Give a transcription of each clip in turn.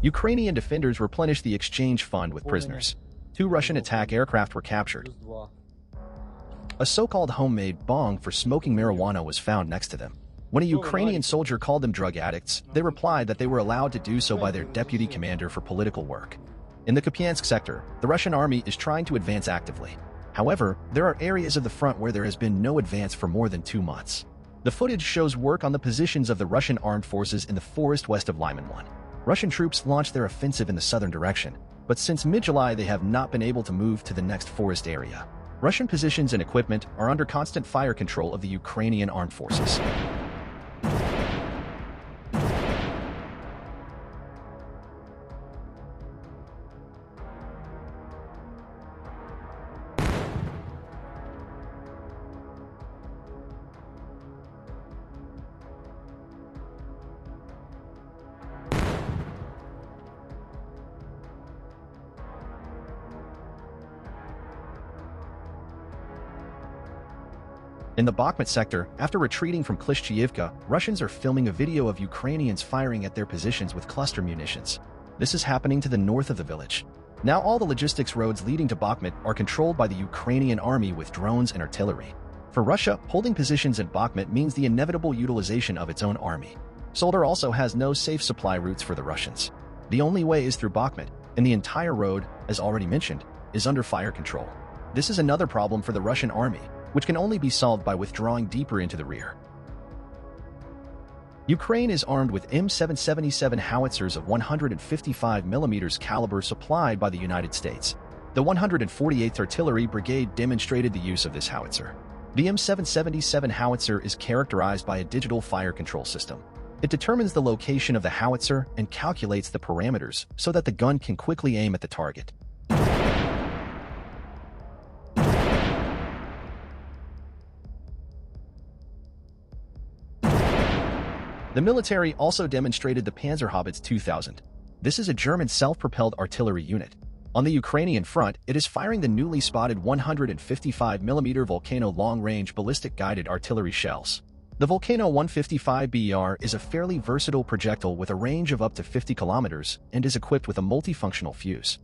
Ukrainian defenders replenished the exchange fund with prisoners. 2 Russian attack aircraft were captured. A so-called homemade bong for smoking marijuana was found next to them. When a Ukrainian soldier called them drug addicts, they replied that they were allowed to do so by their deputy commander for political work. In the Kupyansk sector, the Russian army is trying to advance actively. However, there are areas of the front where there has been no advance for more than 2 months. The footage shows work on the positions of the Russian armed forces in the forest west of Lyman 1. Russian troops launched their offensive in the southern direction, but since mid-July they have not been able to move to the next forest area. Russian positions and equipment are under constant fire control of the Ukrainian armed forces. In the Bakhmut sector, after retreating from Klishchiyivka, Russians are filming a video of Ukrainians firing at their positions with cluster munitions. This is happening to the north of the village. Now all the logistics roads leading to Bakhmut are controlled by the Ukrainian army with drones and artillery. For Russia, holding positions in Bakhmut means the inevitable utilization of its own army. Soledar also has no safe supply routes for the Russians. The only way is through Bakhmut, and the entire road, as already mentioned, is under fire control. This is another problem for the Russian army, which can only be solved by withdrawing deeper into the rear. Ukraine is armed with M777 howitzers of 155mm caliber supplied by the United States. The 148th Artillery Brigade demonstrated the use of this howitzer. The M777 howitzer is characterized by a digital fire control system. It determines the location of the howitzer and calculates the parameters so that the gun can quickly aim at the target. The military also demonstrated the Panzerhaubitze 2000. This is a German self-propelled artillery unit. On the Ukrainian front, it is firing the newly spotted 155mm Volcano long-range ballistic guided artillery shells. The Volcano 155BR is a fairly versatile projectile with a range of up to 50 kilometers and is equipped with a multifunctional fuse.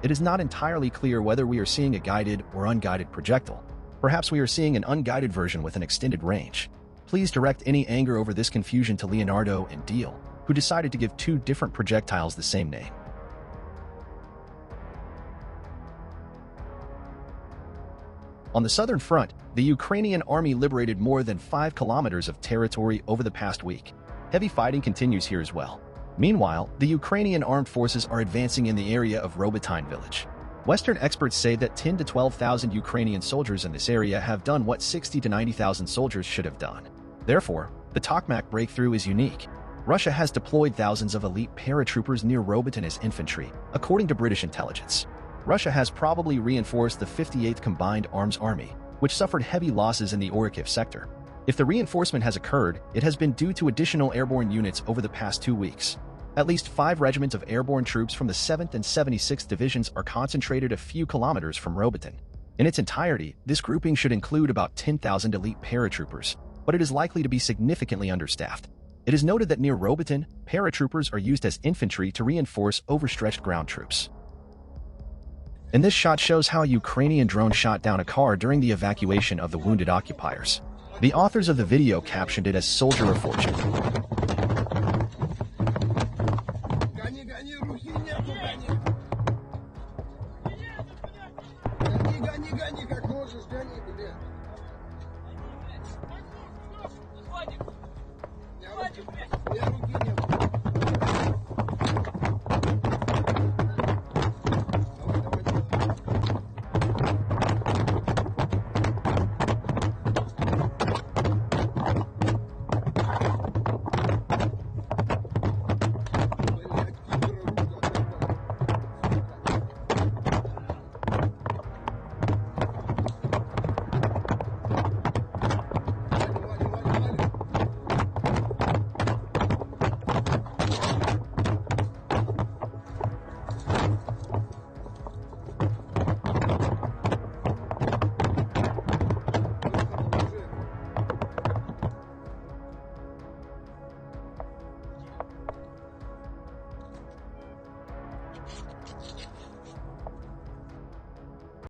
It is not entirely clear whether we are seeing a guided or unguided projectile. Perhaps we are seeing an unguided version with an extended range. Please direct any anger over this confusion to Leonardo and Deal, who decided to give 2 different projectiles the same name. On the southern front, the Ukrainian army liberated more than 5 kilometers of territory over the past week. Heavy fighting continues here as well. Meanwhile, the Ukrainian armed forces are advancing in the area of Robotyne village. Western experts say that 10,000 to 12,000 Ukrainian soldiers in this area have done what 60,000 to 90,000 soldiers should have done. Therefore, the Tokmak breakthrough is unique. Russia has deployed thousands of elite paratroopers near Robotyne as infantry, according to British intelligence. Russia has probably reinforced the 58th Combined Arms Army, which suffered heavy losses in the Orikhiv sector. If the reinforcement has occurred, it has been due to additional airborne units over the past 2 weeks. At least 5 regiments of airborne troops from the 7th and 76th Divisions are concentrated a few kilometers from Robotyne. In its entirety, this grouping should include about 10,000 elite paratroopers, but it is likely to be significantly understaffed. It is noted that near Robotyne, paratroopers are used as infantry to reinforce overstretched ground troops. And this shot shows how a Ukrainian drone shot down a car during the evacuation of the wounded occupiers. The authors of the video captioned it as "Soldier of Fortune."